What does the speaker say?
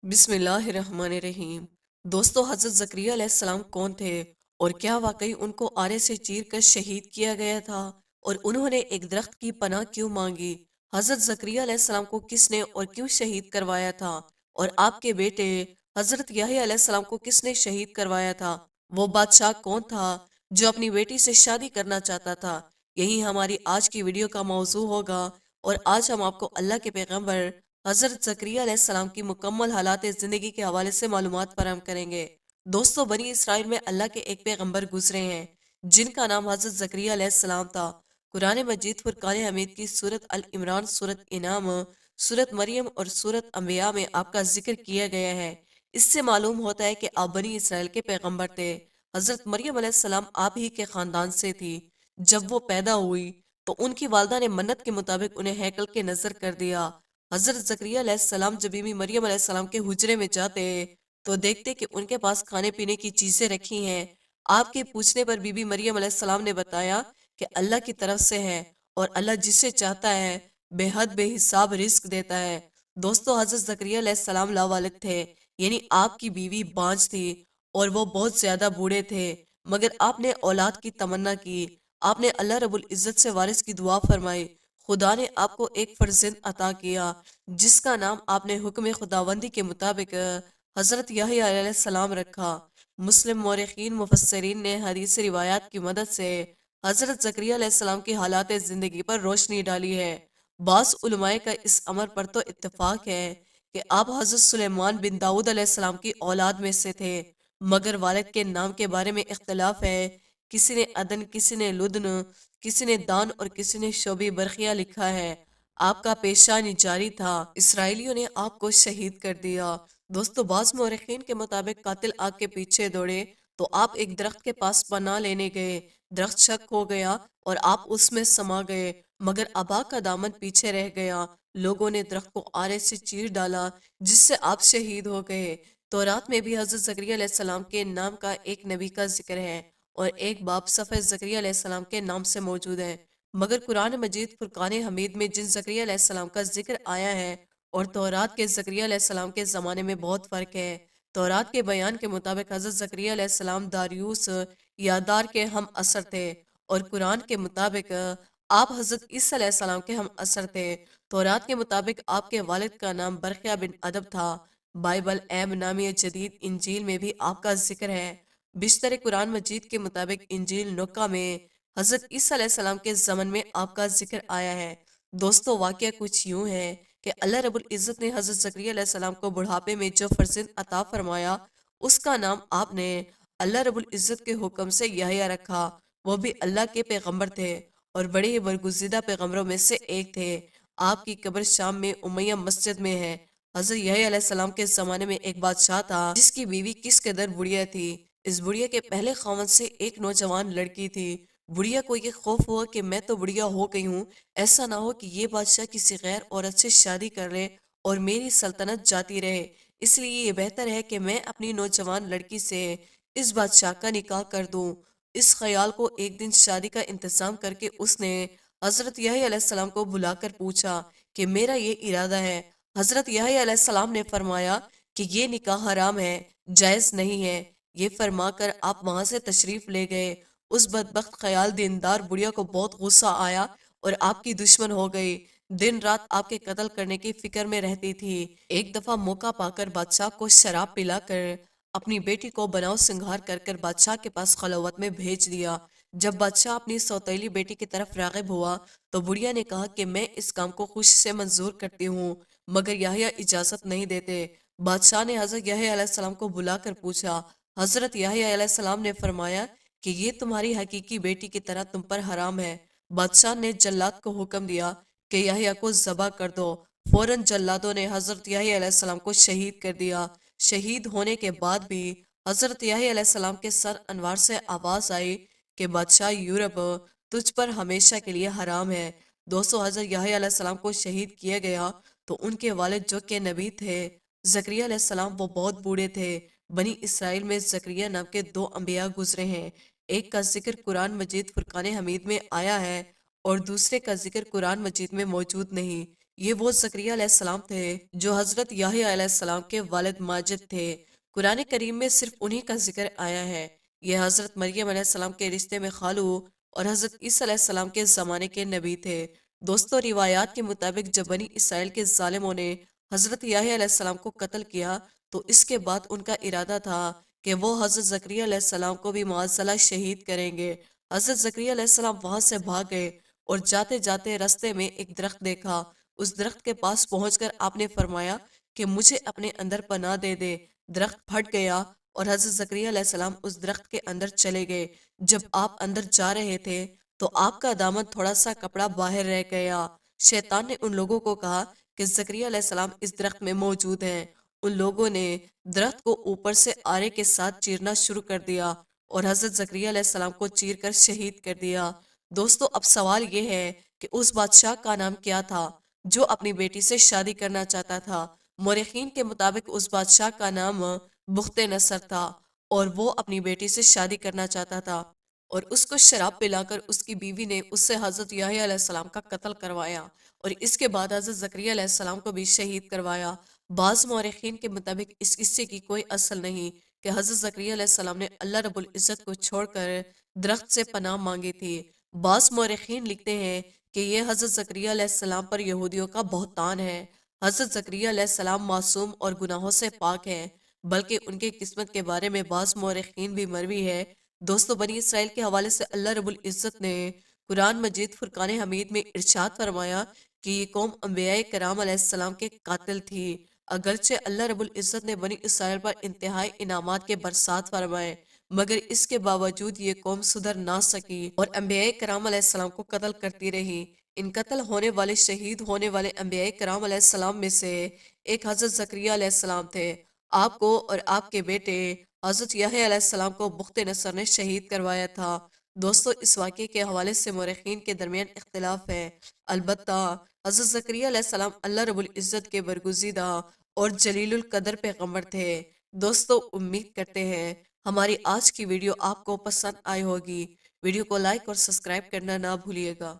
बिस्मिल्लाहिर्रहमानिर्रहीम। दोस्तों, हजरत ज़करिया अलैहिस्सलाम कौन थे और क्या वाकई उनको आरे से चीर कर शहीद किया गया था और उन्होंने एक दरख्त की पनाह क्यों मांगी? हजरत ज़करिया अलैहिस्सलाम को किसने और क्यों शहीद करवाया था? और आपके बेटे हजरत याह्या अलैहिस्सलाम को किसने शहीद करवाया था? वो बादशाह कौन था जो अपनी बेटी से शादी करना चाहता था? यही हमारी आज की वीडियो का मौजू होगा और आज हम आपको अल्लाह के पैगंबर हजरत ज़करिया अलैहिस्सलाम की मुकम्मल हालात ज़िंदगी के हवाले से मालूमात फराहम करेंगे। दोस्तों, बनी इसराइल में अल्लाह के एक पैगंबर गुजरे हैं जिनका नाम हजरत ज़करिया अलैहिस्सलाम था। कुरान मजीद फुरकान हमीद की सूरत अल इमरान, सूरत इनाम, सूरत मरियम और सूरत अंबिया में आपका जिक्र किया गया है। इससे मालूम होता है कि आप बनी इसराइल के पैगंबर थे। हजरत मरियम अलैहिस्सलाम आप ही के खानदान से थी। जब वो पैदा हुई तो उनकी वालदा ने मन्नत के मुताबिक उन्हें हैकल के नजर कर दिया। हजरत ज़करिया अलैहिस्सलाम जब बीबी मरियम अलैहिस्सलाम के हुजरे में जाते तो देखते कि उनके पास खाने पीने की चीजें रखी हैं। आपके पूछने पर बीबी मरियम अलैहिस्सलाम ने बताया कि अल्लाह की तरफ से है और अल्लाह जिसे चाहता है बेहद बेहिसाब रिस्क देता है। दोस्तों, हजरत ज़करिया अलैहिस्सलाम लावालिद थे, यानी आपकी बीवी बांझ थी और वो बहुत ज्यादा बूढ़े थे, मगर आपने औलाद की तमन्ना की। आपने अल्लाह रब्बुल इज्जत से वारिस की दुआ फरमाई। खुदा ने आपको एक फर्जंद अता किया जिसका नाम आपने हुक्म खुदावंदी के मुताबिक हजरत याह्या अलैहिस्सलाम रखा। मुस्लिम मौरखीन मुफस्सरीन ने हदीस रिवायात की मदद से हजरत ज़करिया अलैहिस्सलाम की हालात ज़िंदगी पर रोशनी डाली है। बास उलमाए का इस अमर पर तो इत्तेफाक है कि आप हजरत सुलेमान बिन दाऊद अलैहिस्सलाम की औलाद में से थे, मगर वालिद के नाम के बारे में इख्तलाफ है। किसी ने अदन, किसी ने लुदन, किसी ने दान और किसी ने शोबी बरखिया लिखा है। आपका पेशा जारी था, इसराइलियों ने आपको शहीद कर दिया। दोस्तों, बाज़ मौरखीन के मुताबिक कातिल आग के पीछे दौड़े तो आप एक दरख्त के पास पनाह लेने गए। दरख्त शक हो गया और आप उसमें समा गए, मगर अबा का दामन पीछे रह गया। लोगों ने दरख्त को आरे से चीर डाला जिससे आप शहीद हो गए। तौरात में भी हजरत ज़करिया अलैहिस्सलाम के नाम का एक नबी का जिक्र है और एक बाप सफ़े ज़करिया अलैहिस्सलाम के नाम से मौजूद है, मगर कुरान मजीद फुरकान हमीद में जिन ज़करिया अलैहिस्सलाम का जिक्र आया है और तौरात के ज़करिया अलैहिस्सलाम के ज़माने में बहुत फ़र्क है। तौरात के बयान के मुताबिक हज़रत ज़करिया अलैहिस्सलाम दारियूस यादार के हम असर थे और कुरान के मुताबिक आप हज़रत ईसा अलैहिस्सलाम के हम असर थे। तौरात के मुताबिक आपके वालिद का नाम बरखिया बिन अदब था। बाइबल ऐब नामी जदीद इंजील में भी आपका जिक्र है। बिश्तर कुरान मजीद के मुताबिक इंजील नुक्का में हजरत ईसा अलैहिस्सलाम के ज़मन में आपका जिक्र आया है। दोस्तों, वाक़या कुछ यूं है कि अल्लाह रब्बुल इज़्ज़त ने हजरत ज़करिया अलैहिस्सलाम को बुढ़ापे में जो फर्जंद अता फरमाया उसका नाम आपने अल्लाह रब्बुल इज़्ज़त के हुक्म से याह्या रखा। वो भी अल्लाह के पैगंबर थे और बड़े ही बरगुज़ीदा पैगंबरों में से एक थे। आपकी कब्र शाम में उमैया मस्जिद में है। हजरत याह्या अलैहिस्सलाम के ज़माने में एक बादशाह था जिसकी बीवी किस कदर बुढ़िया थी। इस बुढ़िया के पहले खावंद से एक नौजवान लड़की थी। बुढ़िया को ये खौफ हुआ कि मैं तो बुढ़िया हो गई हूँ, ऐसा ना हो कि ये बादशाह किसी गैर औरत से शादी कर ले और मेरी सल्तनत जाती रहे। इसलिए ये बेहतर है कि मैं अपनी नौजवान लड़की से इस बादशाह का निकाह कर दूं। इस ख्याल को एक दिन शादी का इंतजाम करके उसने हजरत याह्या अलैहिस्सलाम को बुलाकर पूछा कि मेरा ये इरादा है। हजरत याह्या अलैहिस्सलाम ने फरमाया कि ये निकाह हराम है, जायज नहीं है। ये फरमाकर आप वहां से तशरीफ ले गए। उस बदबख्त ख्याल दीनदार बुढ़िया को बहुत गुस्सा आया और आपकी दुश्मन हो गई। दिन रात आपके कत्ल करने की फिक्र में रहती थी। एक दफा मौका पाकर बादशाह को शराब पिलाकर अपनी बेटी को बनाव सिंगार कर कर बादशाह के पास खलवत में भेज दिया। जब बादशाह अपनी सौतेली बेटी की तरफ रागिब हुआ तो बुढ़िया ने कहा कि मैं इस काम को खुशी से मंजूर करती हूँ, मगर याह्या इजाजत नहीं देते। बादशाह ने हजरत याह्या अलैहिस्सलाम को बुलाकर पूछा। हजरत याह्या अलैहिस्सलाम ने फरमाया कि ये तुम्हारी हकीकी बेटी की तरह तुम पर हराम है। बादशाह ने जल्लाद को हुक्म दिया कि याह्या को ज़बह कर दो। फौरन जल्लादों ने हजरत याह्या अलैहिस्सलाम को शहीद कर दिया। शहीद होने के बाद भी हजरत याह्या अलैहिस्सलाम के सर अनवार से आवाज आई कि बादशाह यूरोप तुझ पर हमेशा के लिए हराम है। दोस्तों, हजरत याह्या अलैहिस्सलाम को शहीद किया गया तो उनके वालिद जो के नबी थे ज़करिया अलैहिस्सलाम, वो बहुत बूढ़े थे। बनी इसराइल में ज़करिया नाम के दो अंबिया गुजरे हैं। एक का जिक्र कुरान मजीद फुरकान हमीद में आया है और दूसरे का जिक्र कुरान मजीद में मौजूद नहीं। یہ وہ زکریا علیہ السلام تھے جو حضرت یحییٰ علیہ السلام کے والد ماجد تھے۔ قرآن کریم میں صرف انہی کا ذکر آیا ہے۔ یہ حضرت مریم علیہ السلام کے رشتے میں خالو اور حضرت عیسیٰ علیہ السلام کے زمانے کے نبی تھے۔ دوستو، روایات کے مطابق جب بنی اسرائیل کے ظالموں نے حضرت یحییٰ علیہ السلام کو قتل کیا تو اس کے بعد ان کا ارادہ تھا کہ وہ حضرت زکریا علیہ السلام کو بھی معزلہ شہید کریں گے۔ حضرت زکریا علیہ السلام وہاں سے بھاگ گئے اور جاتے جاتے رستے میں ایک درخت دیکھا۔ اس درخت کے پاس پہنچ کر آپ نے فرمایا کہ مجھے اپنے اندر پناہ دے دے۔ درخت پھٹ گیا اور حضرت زکریا علیہ السلام اس درخت کے اندر چلے گئے۔ جب آپ اندر جا رہے تھے تو آپ کا دامن تھوڑا سا کپڑا باہر رہ گیا۔ شیطان نے ان لوگوں کو کہا کہ زکریا علیہ السلام اس درخت میں موجود ہیں۔ ان لوگوں نے درخت کو اوپر سے آرے کے ساتھ چیرنا شروع کر دیا اور حضرت زکریا علیہ السلام کو چیر کر شہید کر دیا۔ دوستو، اب سوال یہ ہے کہ اس بادشاہ کا نام کیا تھا جو اپنی بیٹی سے شادی کرنا چاہتا تھا؟ مورخین کے مطابق اس بادشاہ کا نام بخت نصر تھا اور وہ اپنی بیٹی سے شادی کرنا چاہتا تھا اور اس کو شراب پلا کر اس کی بیوی نے اس سے حضرت یحییٰ علیہ السلام کا قتل کروایا اور اس کے بعد حضرت زکریا علیہ السلام کو بھی شہید کروایا۔ بعض مورخین کے مطابق اس قصے کی کوئی اصل نہیں کہ حضرت زکریا علیہ السلام نے اللہ رب العزت کو چھوڑ کر درخت سے پناہ مانگی تھی۔ بعض مورخین لکھتے ہیں کہ یہ حضرت زکریا علیہ السلام پر یہودیوں کا بہتان ہے۔ حضرت زکریا علیہ السلام معصوم اور گناہوں سے پاک ہیں، بلکہ ان کے قسمت کے بارے میں بعض مورخین بھی مروی ہے۔ دوستو، بنی اسرائیل کے حوالے سے اللہ رب العزت نے قرآن مجید فرقان حمید میں ارشاد فرمایا کہ یہ قوم انبیاء کرام علیہ السلام کے قاتل تھی۔ اگرچہ اللہ رب العزت نے بنی اسرائیل پر انتہائی انعامات کے برسات فرمائے، مگر اس کے باوجود یہ قوم سدھر نہ سکی اور انبیاء کرام علیہ السلام کو قتل کرتی رہی۔ ان قتل ہونے والے، شہید ہونے والے انبیاء کرام علیہ السلام میں سے ایک حضرت زکریا علیہ السلام تھے۔ آپ کو اور آپ کے بیٹے حضرت یحییٰ علیہ السلام کو بخت نصر نے شہید کروایا تھا۔ دوستو، اس واقعے کے حوالے سے مورخین کے درمیان اختلاف ہے، البتہ حضرت زکریا علیہ السلام اللہ رب العزت کے برگزیدہ اور جلیل القدر پیغمبر تھے۔ دوستو، امید کرتے ہیں ہماری آج کی ویڈیو آپ کو پسند آئی ہوگی۔ ویڈیو کو لائک اور سبسکرائب کرنا نہ بھولیے گا۔